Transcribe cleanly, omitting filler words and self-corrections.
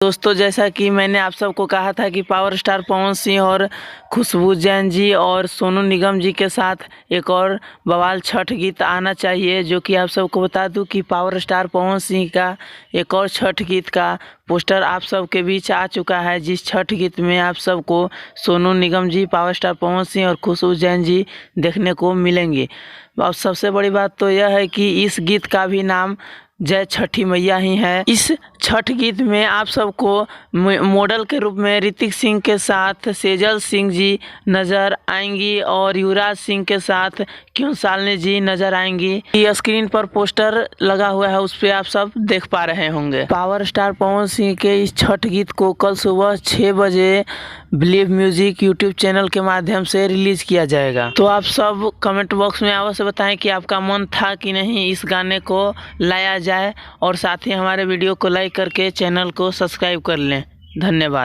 दोस्तों, जैसा कि मैंने आप सबको कहा था कि पावर स्टार पवन सिंह और खुशबू जैन जी और सोनू निगम जी के साथ एक और बवाल छठ गीत आना चाहिए, जो कि आप सबको बता दूं कि पावर स्टार पवन सिंह का एक और छठ गीत का पोस्टर आप सबके बीच आ चुका है, जिस छठ गीत में आप सबको सोनू निगम जी, पावर स्टार पवन सिंह और खुशबू जैन जी देखने को मिलेंगे। अब सबसे बड़ी बात तो यह है कि इस गीत का भी नाम जय छठी मैया ही है। इस छठ गीत में आप सबको मॉडल के रूप में ऋतिक सिंह के साथ सेजल सिंह जी नज़र आएंगी और युवराज सिंह के साथ क्यों सालनी जी नज़र आएंगी। ये स्क्रीन पर पोस्टर लगा हुआ है, उस पर आप सब देख पा रहे होंगे। पावर स्टार पवन सिंह के इस छठ गीत को कल सुबह 6 बजे बिलीव म्यूजिक यूट्यूब चैनल के माध्यम से रिलीज किया जाएगा। तो आप सब कमेंट बॉक्स में अवश्य बताएं कि आपका मन था कि नहीं इस गाने को लाया जाए, और साथ ही हमारे वीडियो को लाइक करके चैनल को सब्सक्राइब कर लें। धन्यवाद।